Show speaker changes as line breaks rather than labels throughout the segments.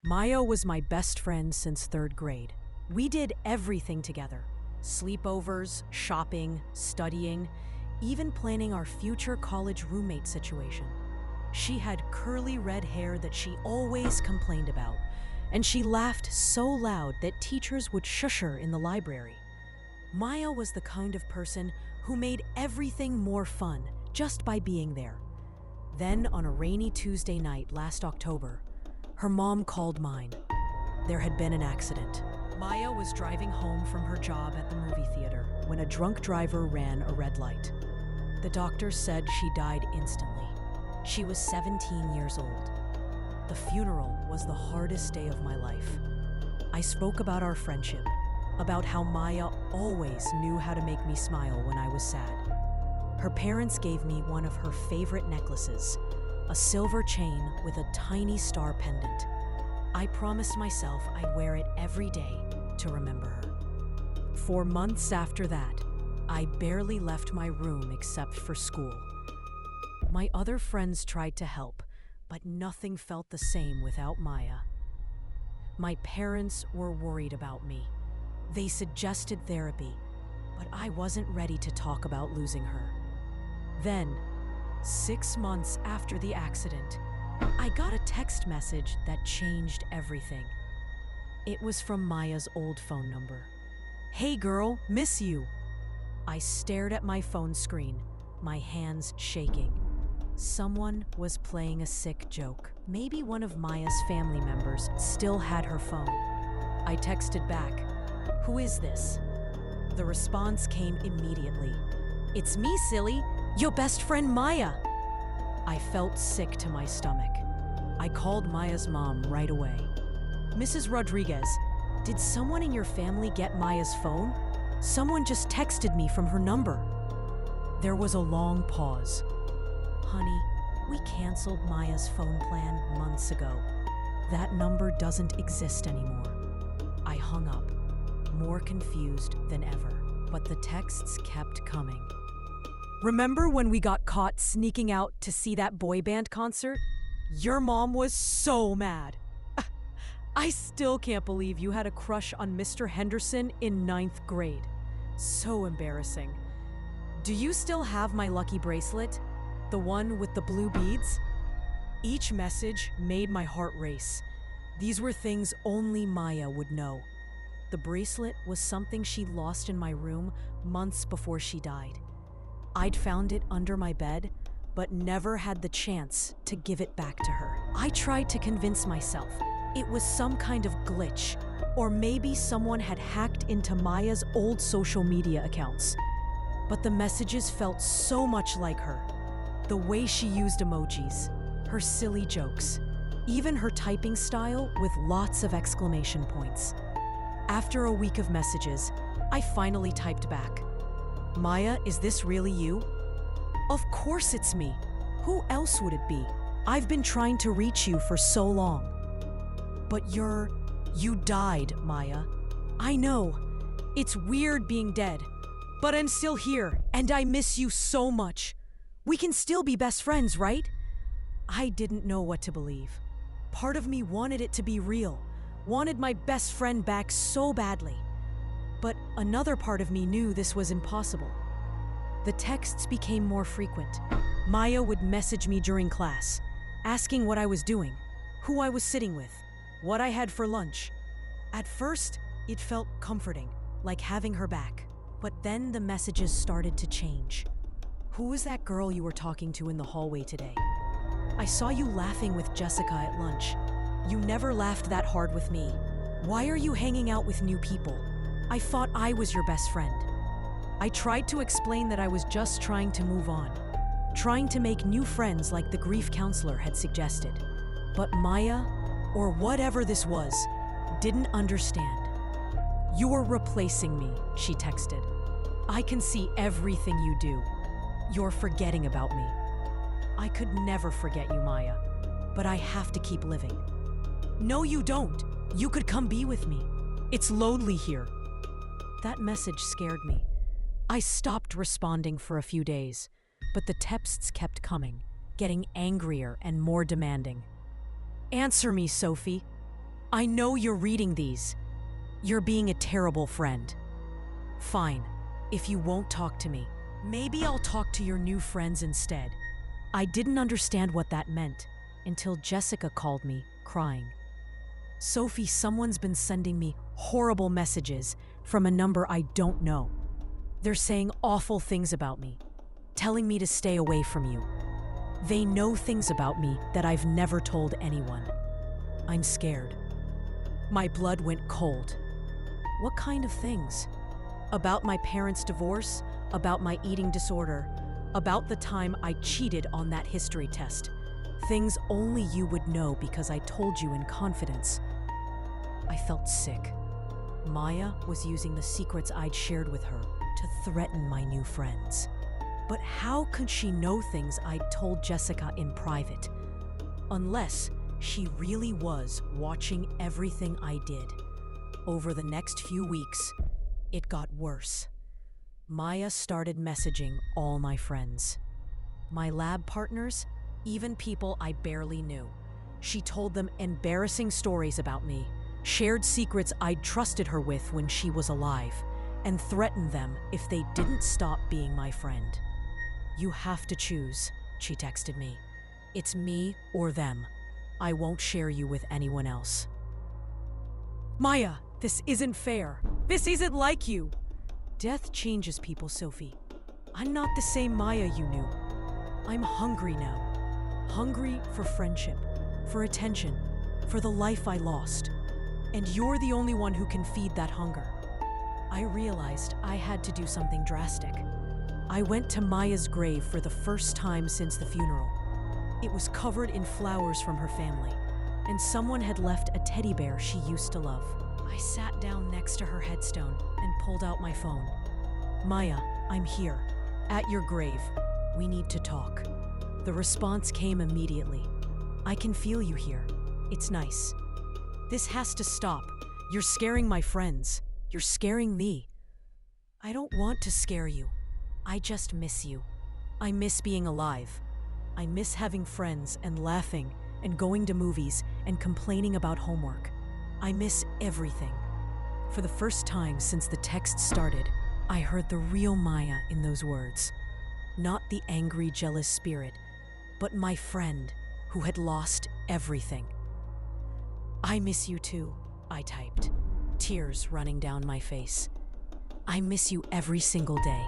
Maya was my best friend since third grade. We did everything together: sleepovers, shopping, studying, even planning our future college roommate situation. She had curly red hair that she always complained about, and she laughed so loud that teachers would shush her in the library. Maya was the kind of person who made everything more fun just by being there. Then, on a rainy Tuesday night last October, her mom called mine. There had been an accident. Maya was driving home from her job at the movie theater when a drunk driver ran a red light. The doctor said she died instantly. She was 17 years old. The funeral was the hardest day of my life. I spoke about our friendship, about how Maya always knew how to make me smile when I was sad. Her parents gave me one of her favorite necklaces, a silver chain with a tiny star pendant. I promised myself I'd wear it every day to remember her. For months after that, I barely left my room except for school. My other friends tried to help, but nothing felt the same without Maya. My parents were worried about me. They suggested therapy, but I wasn't ready to talk about losing her. Then, 6 months after the accident, I got a text message that changed everything. It was from Maya's old phone number. "Hey girl, miss you." I stared at my phone screen, my hands shaking. Someone was playing a sick joke. Maybe one of Maya's family members still had her phone. I texted back, "Who is this?" The response came immediately. "It's me, silly. Your best friend Maya." I felt sick to my stomach. I called Maya's mom right away. "Mrs. Rodriguez, did someone in your family get Maya's phone? Someone just texted me from her number." There was a long pause. "Honey, we canceled Maya's phone plan months ago. That number doesn't exist anymore." I hung up, more confused than ever, but the texts kept coming. "Remember when we got caught sneaking out to see that boy band concert? Your mom was so mad. I still can't believe you had a crush on Mr. Henderson in 9th grade. So embarrassing. Do you still have my lucky bracelet? The one with the blue beads?" Each message made my heart race. These were things only Maya would know. The bracelet was something she lost in my room months before she died. I'd found it under my bed, but never had the chance to give it back to her. I tried to convince myself it was some kind of glitch, or maybe someone had hacked into Maya's old social media accounts. But the messages felt so much like her. The way she used emojis, her silly jokes, even her typing style with lots of exclamation points. After a week of messages, I finally typed back, "Maya, is this really you?" "Of course it's me. Who else would it be? I've been trying to reach you for so long." "But you died, Maya." "I know. It's weird being dead, but I'm still here, and I miss you so much. We can still be best friends, right?" I didn't know what to believe. Part of me wanted it to be real, wanted my best friend back so badly. But another part of me knew this was impossible. The texts became more frequent. Maya would message me during class, asking what I was doing, who I was sitting with, what I had for lunch. At first, it felt comforting, like having her back. But then the messages started to change. "Who was that girl you were talking to in the hallway today? I saw you laughing with Jessica at lunch. You never laughed that hard with me. Why are you hanging out with new people? I thought I was your best friend." I tried to explain that I was just trying to move on, trying to make new friends like the grief counselor had suggested. But Maya, or whatever this was, didn't understand. "You're replacing me," she texted. "I can see everything you do. You're forgetting about me." I could never forget you, Maya, but I have to keep living. "No, you don't. You could come be with me. It's lonely here." That message scared me. I stopped responding for a few days, but the texts kept coming, getting angrier and more demanding. "Answer me, Sophie. I know you're reading these. You're being a terrible friend. Fine, if you won't talk to me, maybe I'll talk to your new friends instead. I didn't understand what that meant until Jessica called me, crying. Sophie, someone's been sending me horrible messages from a number I don't know. They're saying awful things about me, telling me to stay away from you. They know things about me that I've never told anyone. I'm scared. My blood went cold. What kind of things? About my parents' divorce, about my eating disorder, about the time I cheated on that history test. Things only you would know because I told you in confidence. I felt sick. Maya was using the secrets I'd shared with her to threaten my new friends. But how could she know things I'd told Jessica in private? Unless she really was watching everything I did. Over the next few weeks, it got worse. Maya started messaging all my friends. My lab partners, even people I barely knew. She told them embarrassing stories about me, shared secrets I'd trusted her with when she was alive, and threatened them if they didn't stop being my friend. You have to choose, she texted me. It's me or them. I won't share you with anyone else. Maya, this isn't fair. This isn't like you. Death changes people, Sophie. I'm not the same Maya you knew. I'm hungry now. Hungry for friendship, for attention, for the life I lost. And you're the only one who can feed that hunger. I realized I had to do something drastic. I went to Maya's grave for the first time since the funeral. It was covered in flowers from her family, and someone had left a teddy bear she used to love. I sat down next to her headstone and pulled out my phone. Maya, I'm here, at your grave. We need to talk. The response came immediately. I can feel you here. It's nice. This has to stop. You're scaring my friends. You're scaring me. I don't want to scare you. I just miss you. I miss being alive. I miss having friends and laughing and going to movies and complaining about homework. I miss everything. For the first time since the text started, I heard the real Maya in those words. Not the angry, jealous spirit, but my friend who had lost everything. I miss you too, I typed, tears running down my face. I miss you every single day.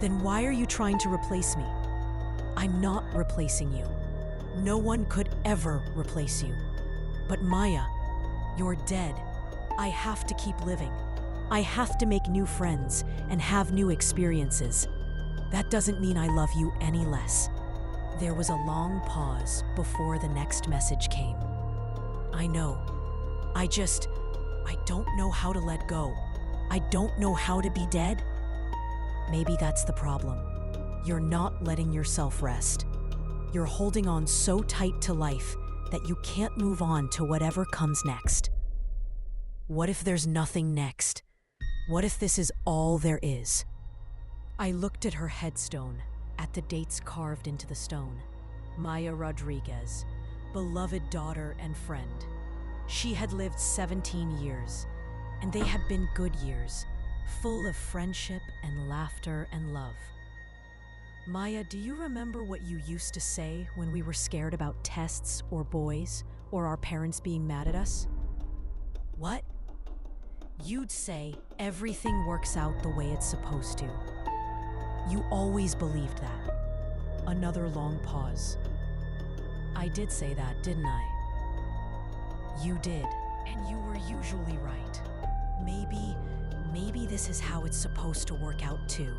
Then why are you trying to replace me? I'm not replacing you. No one could ever replace you. But Maya, you're dead. I have to keep living. I have to make new friends and have new experiences. That doesn't mean I love you any less. There was a long pause before the next message came. I know. I don't know how to let go. I don't know how to be dead. Maybe that's the problem. You're not letting yourself rest. You're holding on so tight to life that you can't move on to whatever comes next. What if there's nothing next? What if this is all there is? I looked at her headstone, at the dates carved into the stone. Maya Rodriguez, beloved daughter and friend. She had lived 17 years, and they had been good years, full of friendship and laughter and love. Maya, do you remember what you used to say when we were scared about tests or boys or our parents being mad at us? What? You'd say everything works out the way it's supposed to. You always believed that. Another long pause. I did say that, didn't I? You did, and you were usually right. Maybe this is how it's supposed to work out too.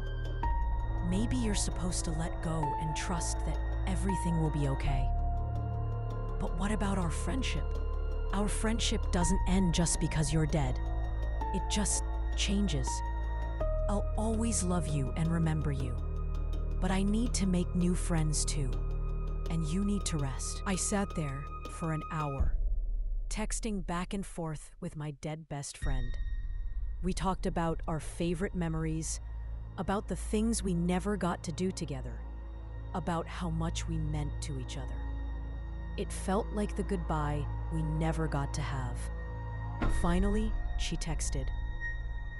Maybe you're supposed to let go and trust that everything will be okay. But what about our friendship? Our friendship doesn't end just because you're dead. It just changes. I'll always love you and remember you. But I need to make new friends too. And you need to rest. I sat there for an hour, texting back and forth with my dead best friend. We talked about our favorite memories, about the things we never got to do together, about how much we meant to each other. It felt like the goodbye we never got to have. Finally, she texted,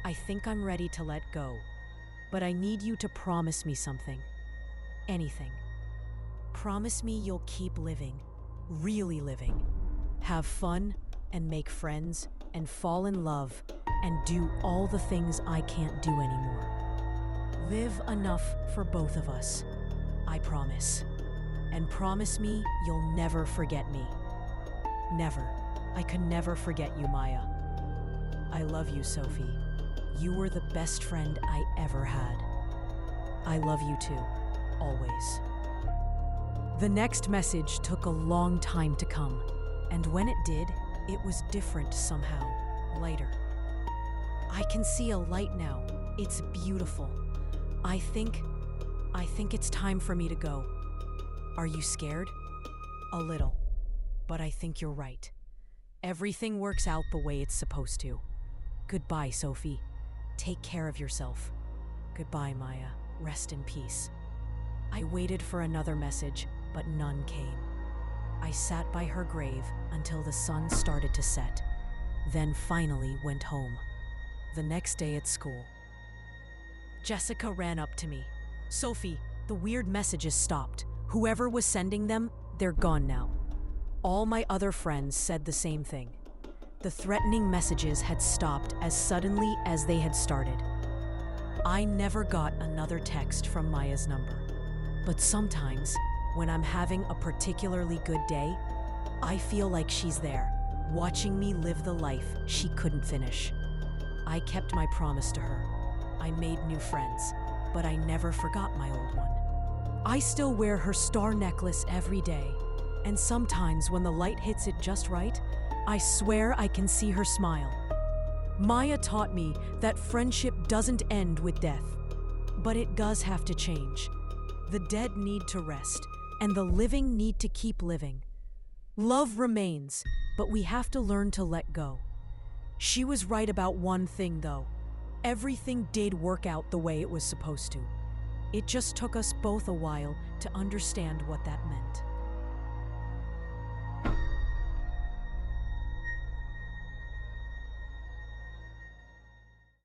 "I think I'm ready to let go, but I need you to promise me something. Anything. Promise me you'll keep living, really living. Have fun and make friends and fall in love and do all the things I can't do anymore. Live enough for both of us. I promise. And promise me you'll never forget me. Never. I could never forget you, Maya. I love you, Sophie. You were the best friend I ever had. I love you too, always." The next message took a long time to come, and when it did, it was different somehow, lighter. "I can see a light now. It's beautiful. I think it's time for me to go. Are you scared? A little. But I think you're right. Everything works out the way it's supposed to. Goodbye, Sophie. Take care of yourself. Goodbye, Maya. Rest in peace." I waited for another message, but none came. I sat by her grave until the sun started to set, then finally went home. The next day at school, Jessica ran up to me. "Sophie, the weird messages stopped. Whoever was sending them, they're gone now." All my other friends said the same thing. The threatening messages had stopped as suddenly as they had started. I never got another text from Maya's number. But sometimes, when I'm having a particularly good day, I feel like she's there, watching me live the life she couldn't finish. I kept my promise to her. I made new friends, but I never forgot my old one. I still wear her star necklace every day, and sometimes when the light hits it just right, I swear I can see her smile. Maya taught me that friendship doesn't end with death, but it does have to change. The dead need to rest, and the living need to keep living. Love remains, but we have to learn to let go. She was right about one thing, though. Everything did work out the way it was supposed to. It just took us both a while to understand what that meant.